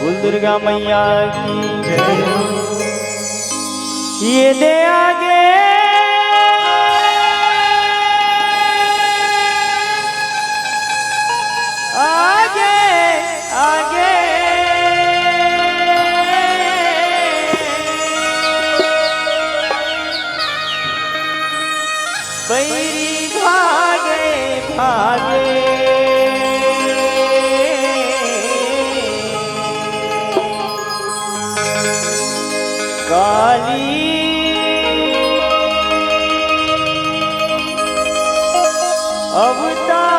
कुल दुर्गा मैया की जय। ये दे आगे आगे आगे बैरी भागे भागे काली अवतार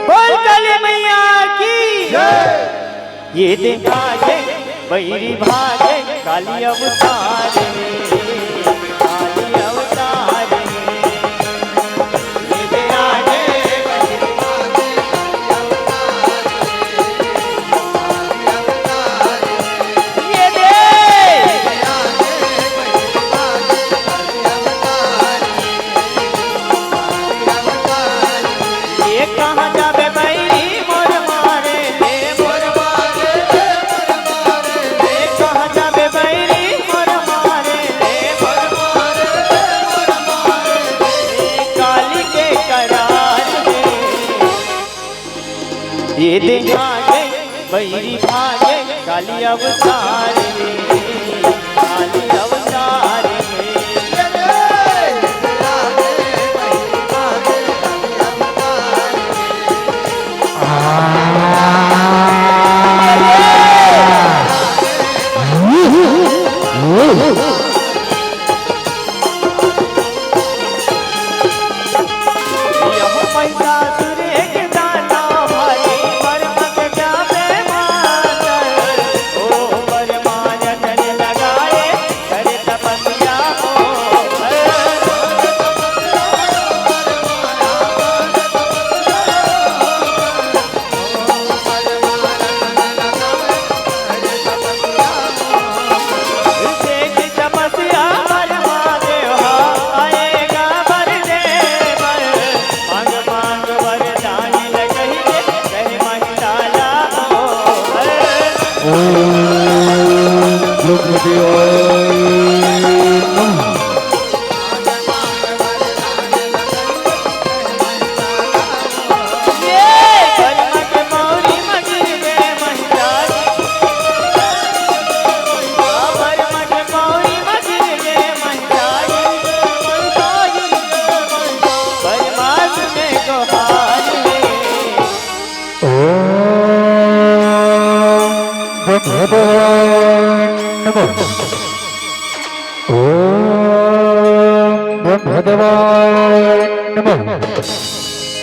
बोल काली मैया की जय। ये दिन आगे बैरी भागे काली अवतार ये दिन आगे बैरी भागे काली अवतार काली अवतार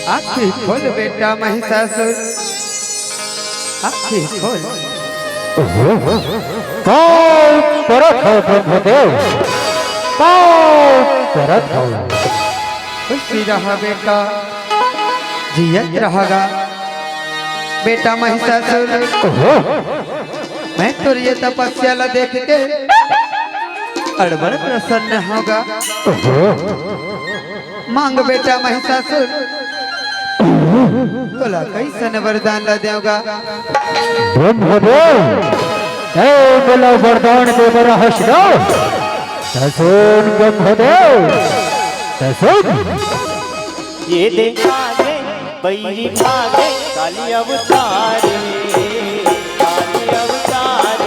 आखी खोल बेटा महिषासुर आखी खोल खुशी रहा बेटा जियत रहेगा बेटा महिषासुर। मैं तो ये तपस्या ला देख के अड़बड़ प्रसन्न होगा। मांग बेटा महिषासुर तोला कैसन वरदान ला देगा। बोला वरदान दे बड़ा हसनो ससुन ब्रह्मदेव ससुन। ये दे आगे बैरी भागे काली अवतार काली अवतार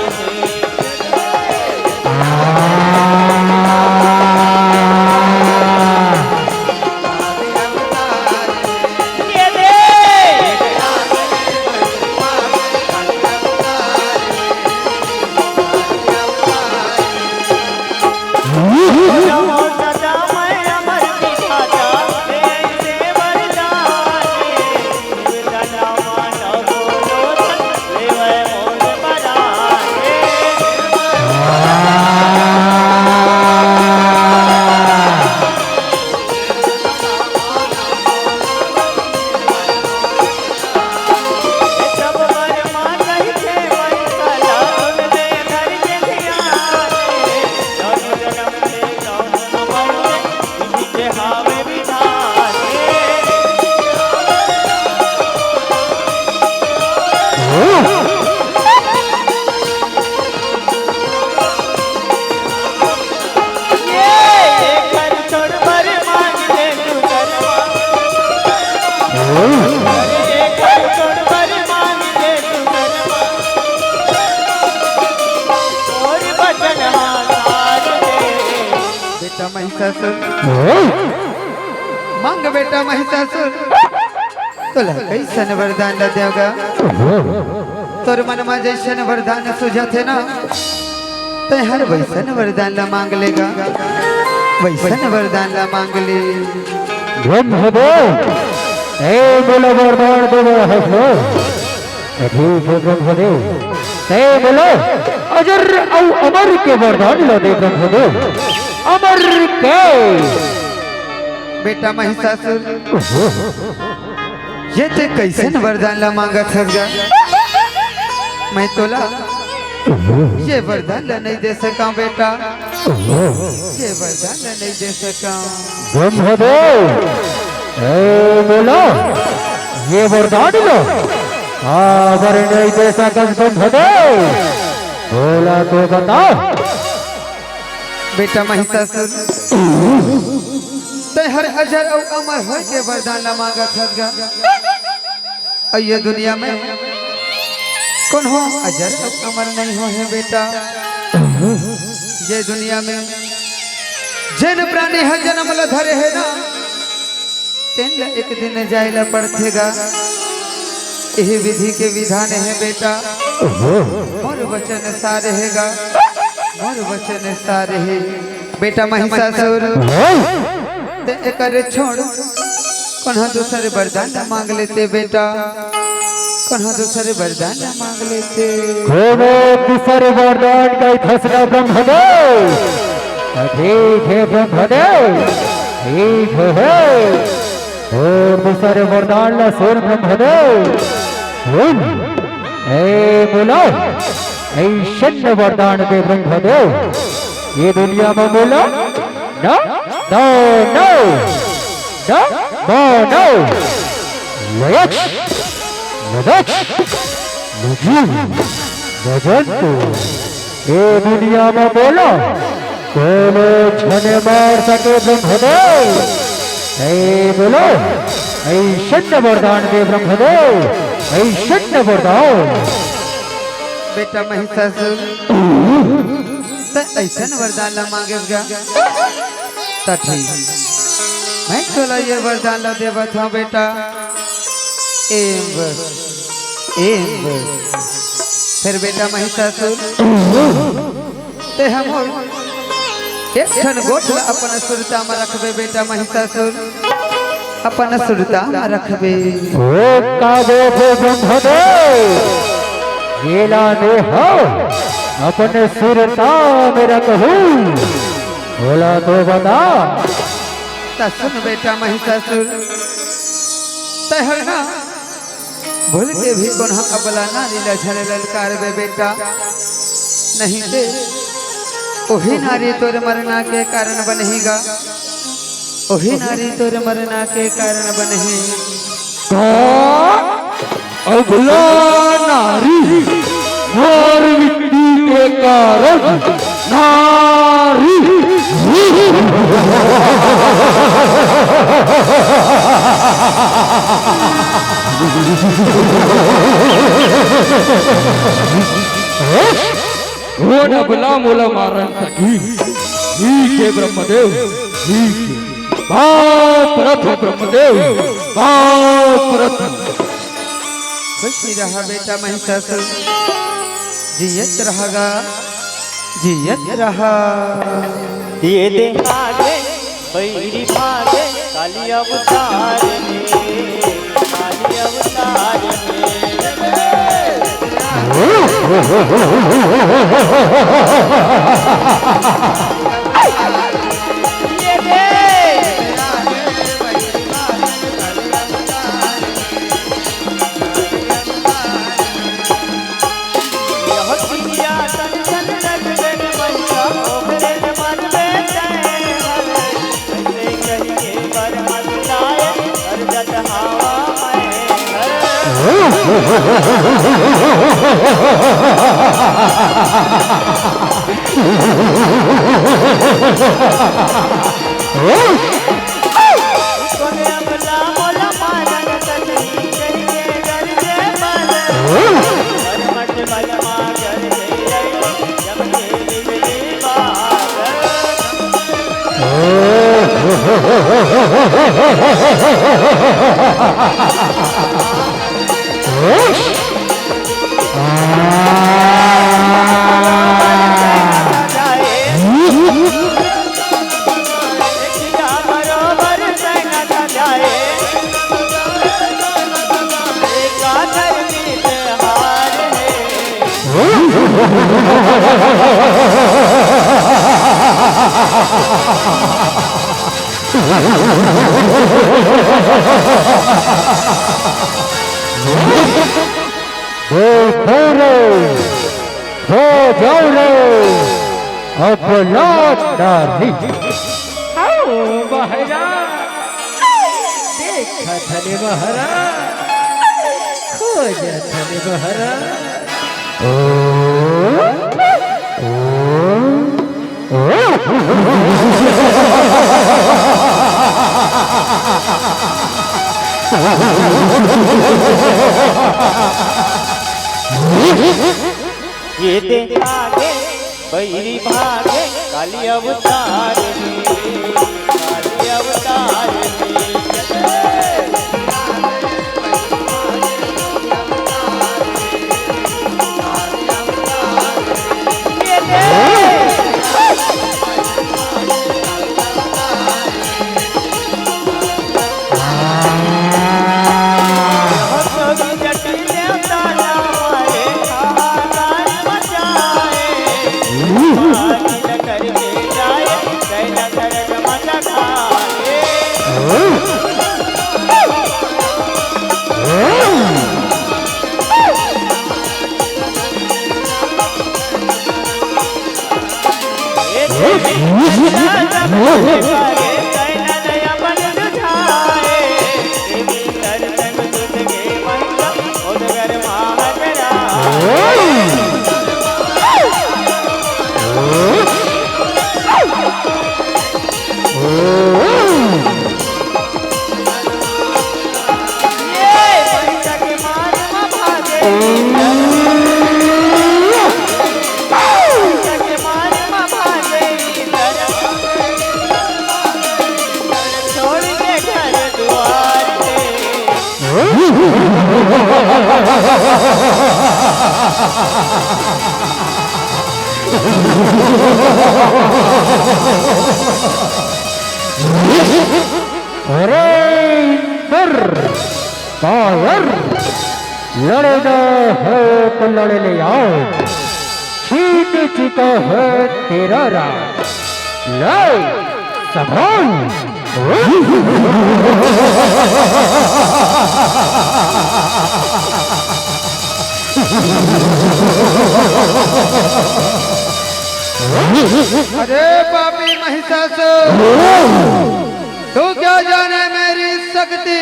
मांग बेटा महिषासुर तुला कैसन वरदान ला देवगा तोर मन में जैसन वरदान सुझते ना ते हर वैसन वरदान ला मांग लेगा वैसन वरदान ला मांग ले ब्रह्मदेव हे बोलो वरदान देव हसो ठीक है ब्रह्मदेव हे बोलो अजर और अमर के वरदान ला दे ब्रह्मदेव अमर के बेटा महिषासुर ये ते कैसन वरदान ला मांगा थगा मैं तोला ये वरदान ला नहीं दे सका बेटा ये वरदान ला नहीं दे सका ब्रह्मदेव हे बोलो ये वरदान लो अगर नहीं दे सका ब्रह्मदेव बोला तो बता बेटा महिषासुर ते हर अजर और अमर हो के वरदान ला मांगा थगा और ये दुनिया में कौन हो अजर और अमर नहीं हो है बेटा ये दुनिया में जिन प्राणी हर जन्म ला धरे है ना तेन ला एक दिन जाइला पड़थेगा यही विधि के विधान है बेटा मोर वचन सा रहेगा मोर वचन सा रहे बेटा महिषासुर ते एकर छोड़ कौन दूसरे वरदान मांग लेते बेटा कौन दूसरे वरदान मांग लेते कोनो दूसरे वरदान का फैसला ब्रह्मदेव ठीक है ब्रह्मदेव ठीक है और दूसरे वरदान ला सुन ब्रह्मदेव सुन ए बोलो ऐशन वरदान दे ब्रह्मदेव ये दुनिया में बोलो No, no, no, no, no, no. Let's, let's, let's, ये दुनिया में बोलो कोनो छने मार सके ब्रह्मदेव हे बोलो ऐशन वरदान दे ब्रह्मदेव ऐशन वरदान बेटा महिषासुर ऐसन वरदान ला मांगेगा तो ठीक मैं तोला ये वरदान ला देवा था बेटा एम फिर बेटा महिषासुर ते हम एक क्षण गोठ अपन सुरता में रखबे बेटा महिषासुर अपन सुरता में रखबे ओ का दे ब्रह्मदेव गेला दे हो अपने सुरता मेरा कहूँ बोला तो बता सुन बेटा महिषासुर तहरना भूल के भी कौन हम अबला नारी लछन ललकार बे बेटा नहीं दे वही नारी तोर मरना के कारण बनेगा वही नारी तोर मरना के कारण बनेगा अबला नारी और मिट्टी के कारण नारी वो न बुला मोला मारन सकी ठीक है ब्रह्मदेव ठीक है बाप रथ ब्रह्मदेव बाप रथ खुशी रहा बेटा महिषासुर जियत रहेगा जियत रहा ये दे आगे बैरी भागे काली अवतार में काली अवतार हो जाओ रे अपना डाली बहरा देखा थने बहरा खोज थने बहरा ये देखागे बैरी भागे काली अवतार काली अवतार अरे इंदर पावर लड़ना है तो लड़ ले आओ छीन चुका है तेरा राज ले संभाल अरे पापी महिषासुर, तू क्या जाने मेरी शक्ति।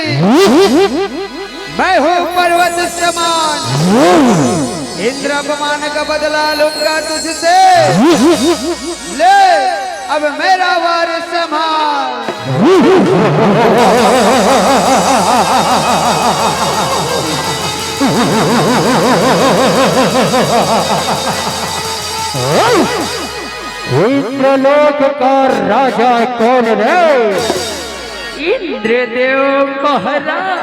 मैं हूँ पर्वत समान, इंद्र अपमान का बदला लूंगा तुझसे। ले अब मेरा वार संभाल। इंद्रलोक का राजा कौन है? इंद्रदेव महाराज,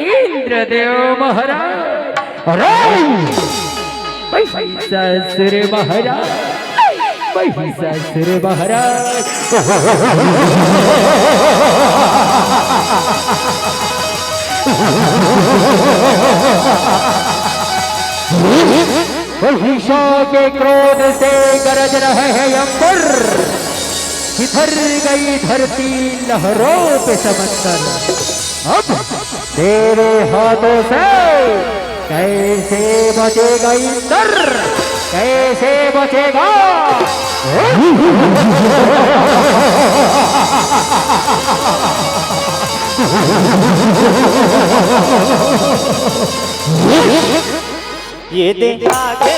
इंद्रदेव महाराज, अरे महिषासुर महाराज, महिषासुर महाराज। महिषा के क्रोध से गरज रहे हैं अंबर, किधर गई धरती लहरों पे समंदर। अब तेरे हाथों से कैसे बचेगा इंद्र, कैसे बचेगा? ये देखागे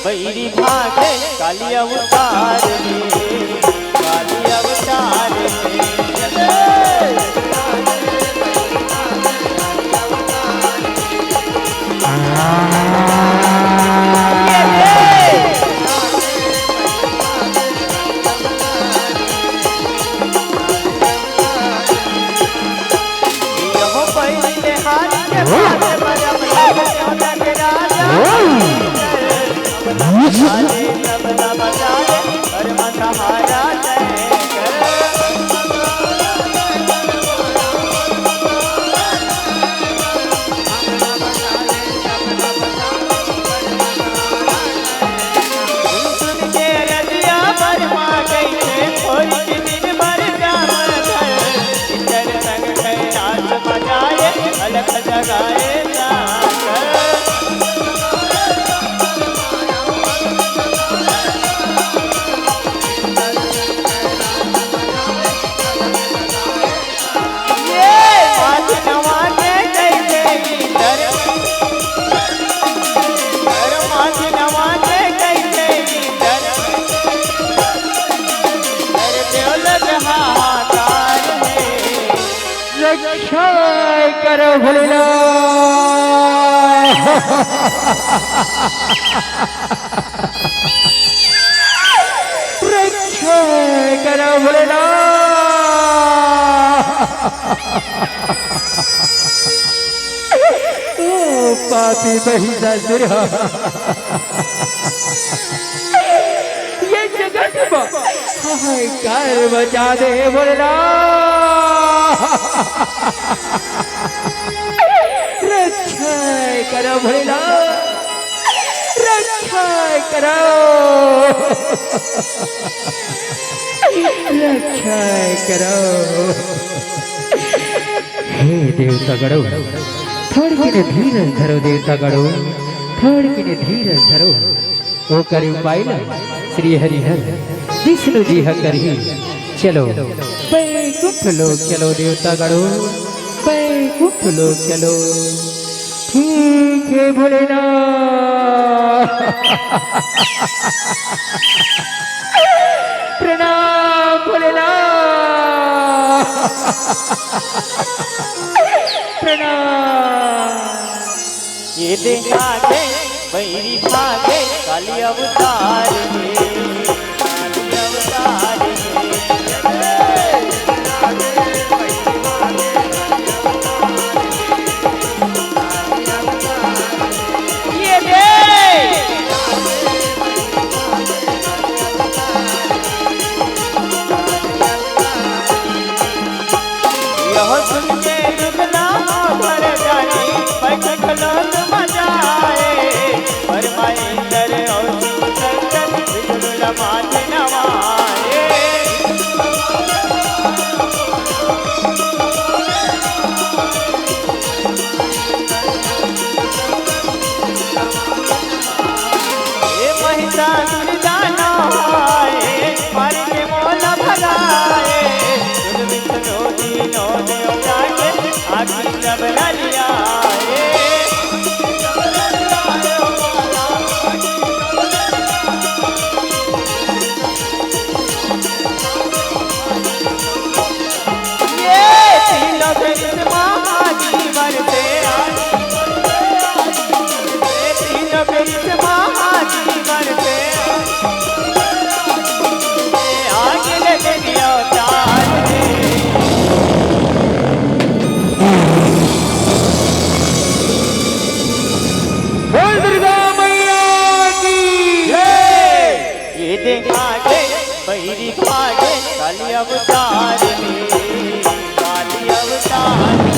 बैरी भागे काली अवतार में, काली अवतार ताले तबला बजाए हर सहारा शंकर सुन के रजिया बरमा गई थे थोड़ी सी दिन भर जाम धर इधर संग कैलाश बजाए अलग जगाए जाकर रक्षा करो भोलेनाथ रक्षा करो भोलेनाथ ओ पापी महिषासुर ये जगत में हाहाकार मचा दे भोलेनाथ रक्षा करो भोलेनाथ रक्षा करो रक्षा करो हे देवता गणो थोड़ी के धीरज धरो देवता गणो थोड़ी के धीरज धरो ओ करी पाइला श्री हरिहर विष्णु जी हकरी चलो बैकुंठ लोग चलो देवता गणो बैकुंठ लोग चलो ठीक है भोलेनाथ प्रणाम भोलेनाथ प्रणाम ये देखा के बैरी भागे काली अवतार में काली अवतार ये यह सुन के दुखना भर जानी बैठ खलोत मजाए फरमाए इंदर और शिव शंकर विष्णु माथ नवाए ये महिषासुर दाना आए मार के मोल भगाए सुन विष्णु दीनों देव जाके आखिर जब लियाए बोल दुर्गा मैया की ये देखा के बैरी भागे काली अवतार में काली अवतार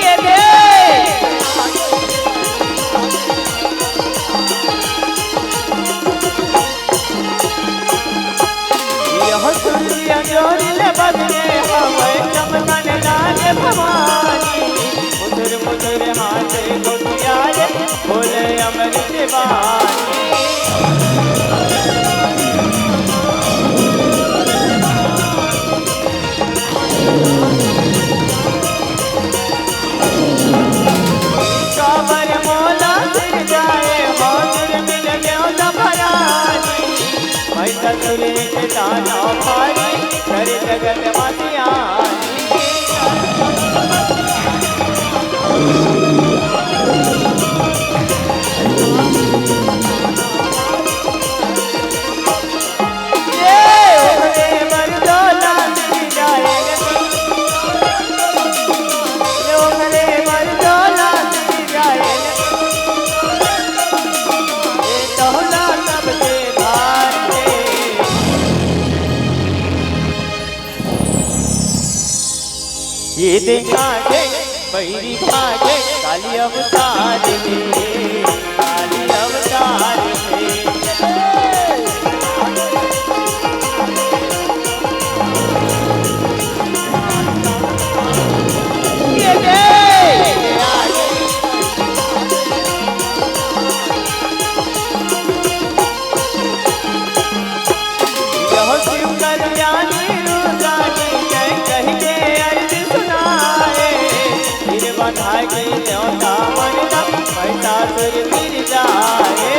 ये यह सूर्य जोरिल बदले हमें चमकन लागे भवानी मुदुर मुदुर हाथ गोटियाए बोले अमृत वाणी काबर मोला सिर जाए मौजूर मिल गयो भरानी महिषासुर के दाना भारी कर जगत मातियानी ये उमरे मर्दोला सिर जाए ये देखा के बैरी भागे काली अवतार में, काली अवतार में। ये शिव कल्याणी रुद्राणी जय कह के अर्ज सुनाए, फिर बधा के न्योता मरना महिषासुर गिर जाए।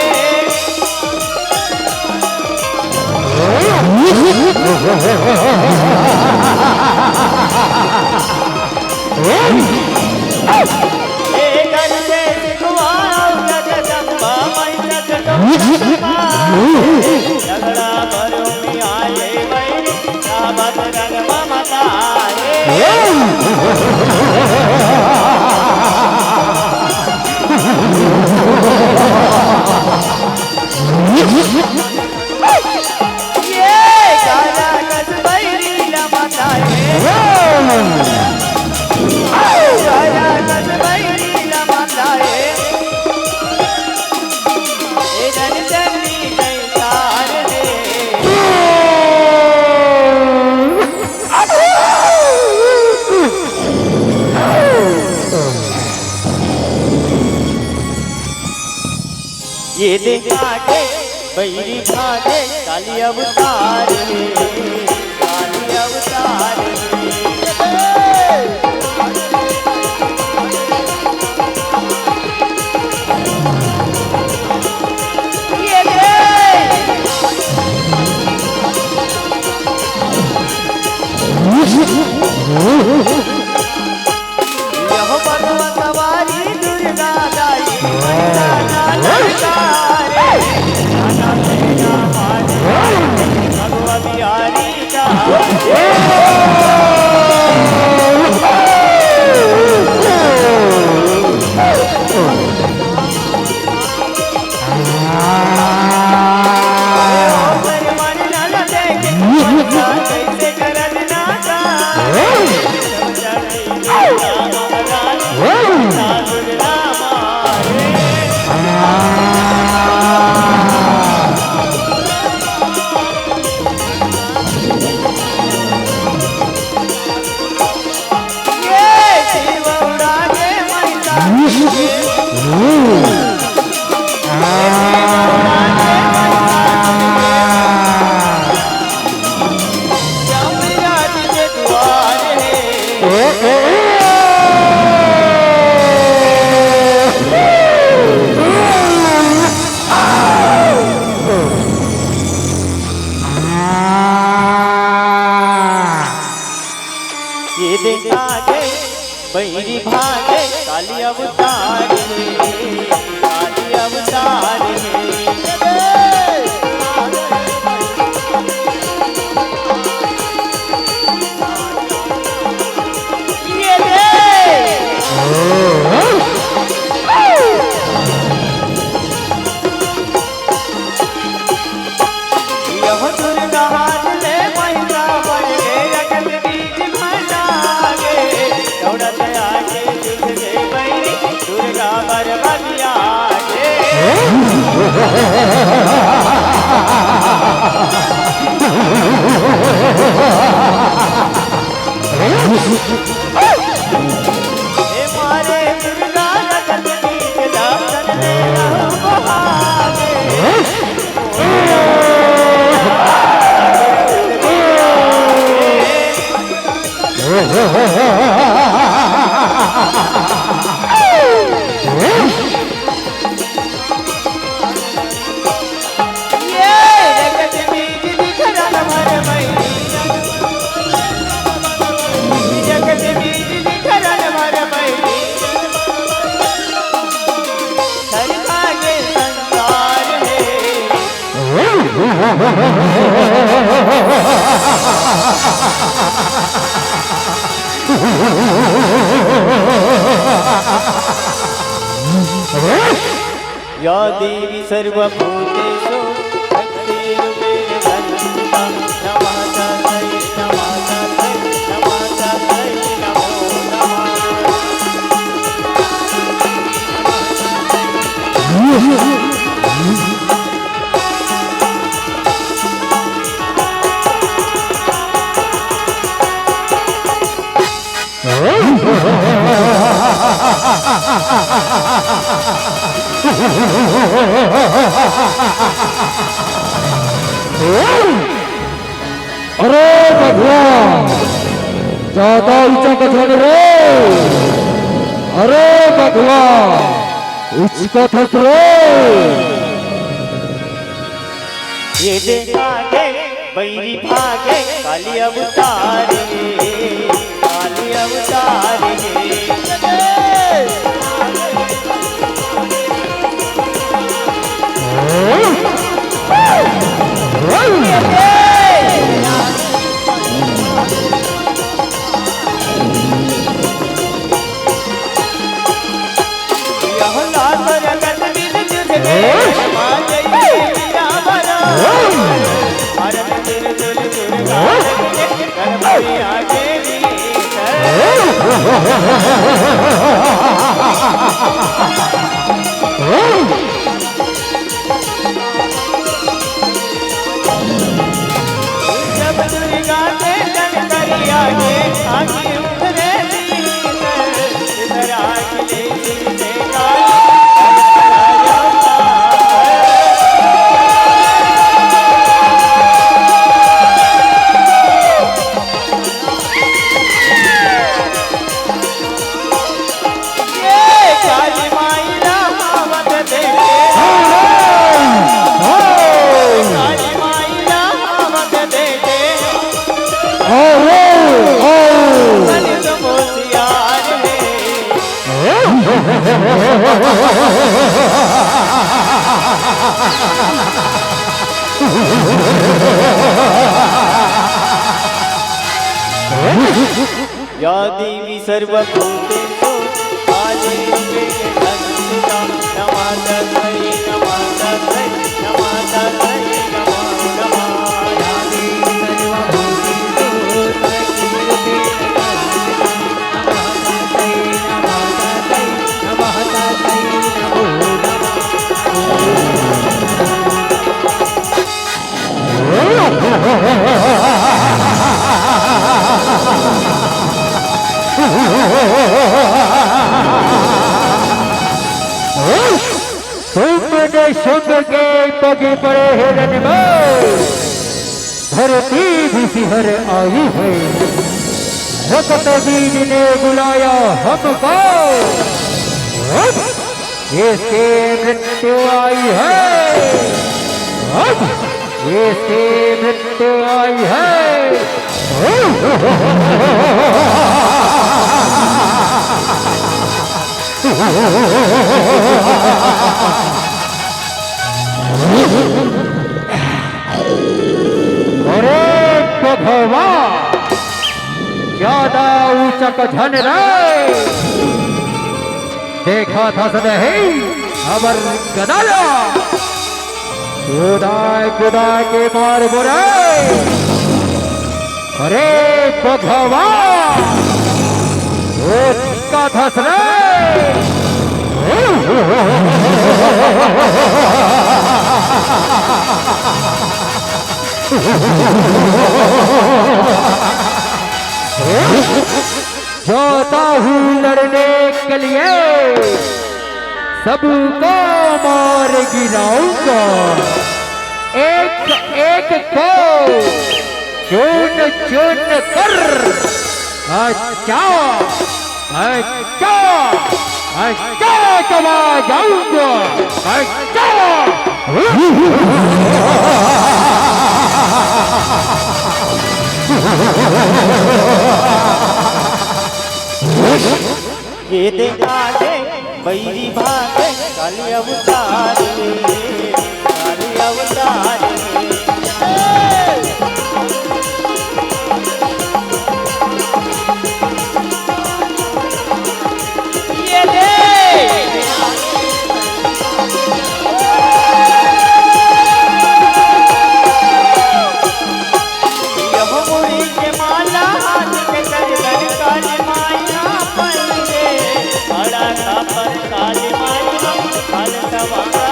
से सिखवाओ जगदम्बा मई जगदम्बा, झगड़ा भरो में आए बैरी रावत रंग ममताए। ये काला कस बैरी रमताए, काला कस बैरी रमताए। ए जन चंडी कैसार है, ये देखा के बैरी भागे काली अवतार में, काली अवतार में। ये यह पर्व सवारी दुर्गा दाई भगवा बिहारी का। कैसे करन नाता ये देखा के बैरी भागे काली अवतार में, काली अवतार में। ये यह दुर्गा हाथ ले महिला बन गए अगल बीज भटागे, दौड़त आगे जुट गए बैरी दुर्गा बरबदिया गे। ए मारे दुर्गा लगत बीज दर्शन ले रहु बहागे। या देवी सर्वभूतेषु शक्तिरूपेण संस्थिता, नमः तस्यै नमो अरे भगवान ज्यादा ऊंचा कथन रे। अरे भगवान उच्च कथन रे। ये देखागे बैरी भागे काली अवतार गे, काली अवतार गे। जब दुर्गा के जन करी आगे आगे उतरे इधर आगे ले या देवी सर्वभूतेषु आदित्ये संस्थिता नमस्तस्मै नमस्तस्मै नमस्तस्मै नमो नमः। या देवी सर्वभूतेषु नमस्तस्मै नमस्तस्मै नमस्तस्मै नमो शुभ के पगे पड़े हिरण में धरती भी सिहर आई है। रकत बीज ने बुलाया हमको, इसके मृत्यु आई है। इसके मृत्यु आई है। अरे भगवान ज्यादा ऊंचा कथन रे। देखा था सही अमर गदाया खुदाए के मार बुरे। अरे भगवान उसका धस रे। जाता हूँ लड़ने के लिए सबको मार गिराऊंगा। एक एक को चुन चुन कर अच्छा अच्छा अच्छा कमा जाऊंगा। अच्छा ये देखा दे बैरी भागे काली अवतार गे, काली अवतार काली माई हम काल सवा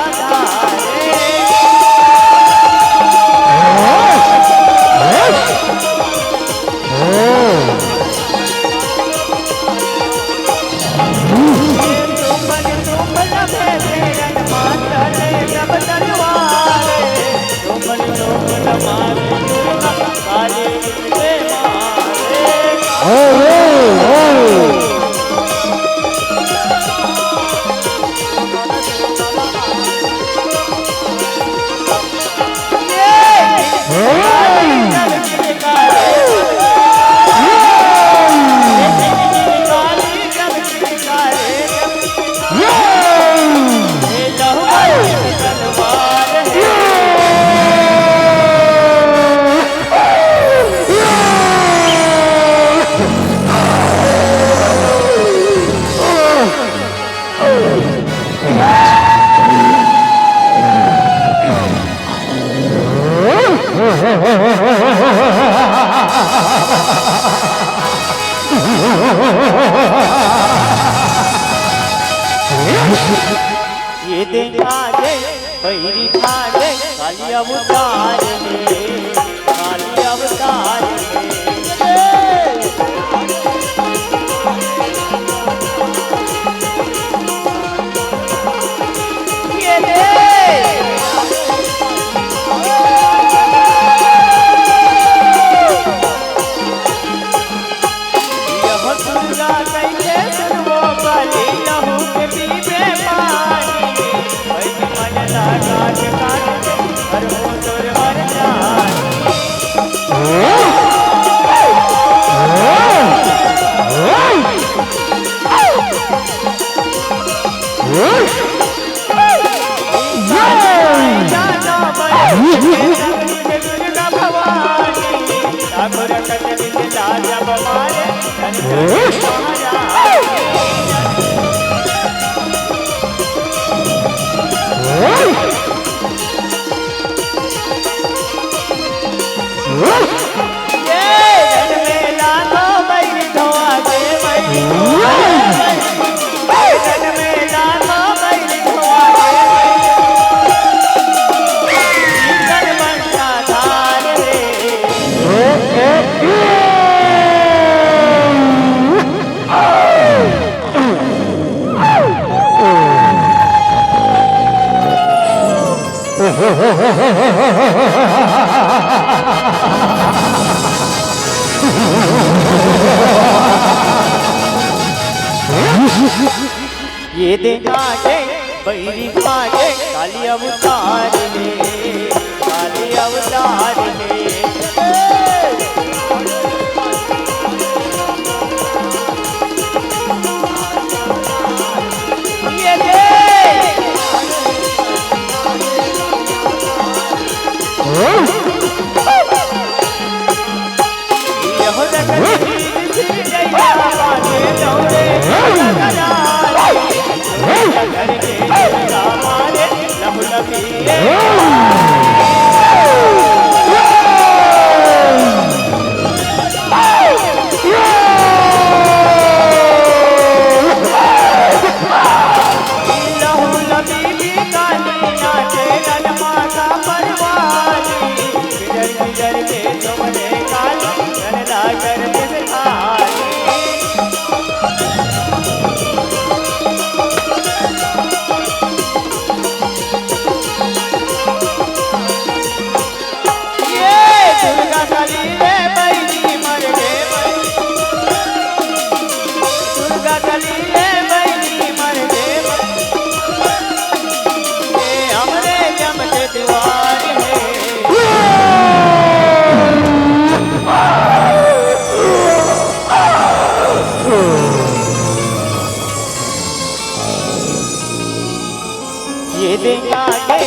हमारे दुर्गा काली से मारे। ये देखा दे बैरी भागे काली अवतार में, काली अवतार में। ये दुर्गा कैसे सुनबो काली लहू के पीबे पानी, मन लगा के काट हर हो तोर हर जान। दुर्गा भवानी ठाकुर कटनी लाजा बमारे ये देखा के बैरी भागे काली अवतार में, काली अवतार में। ये देखा के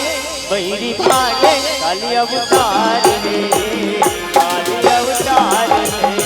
बैरी भागे काली अवतार में, काली अवतार में।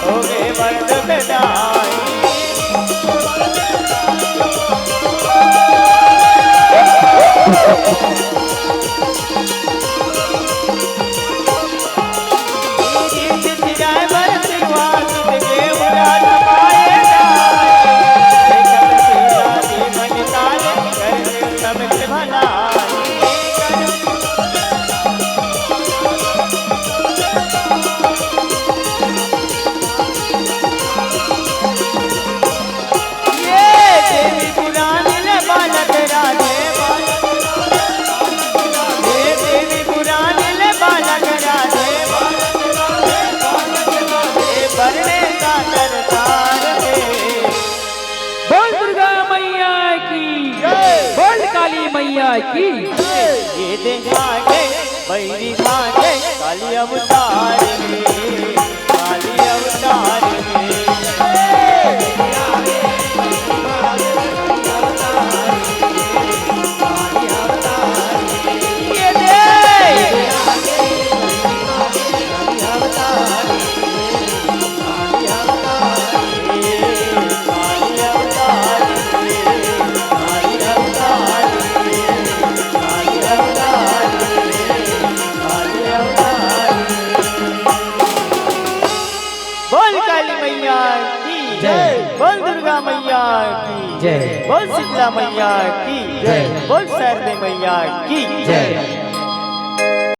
हो गए मर्द में मैया की ये देखागे बैरी भागे काली अवतार में, काली अवतार में। ये बोल काली मैया की जय, बोल दुर्गा मैया की जय, बोल शीतला मैया की जय, बोल शारदे मैया की जय।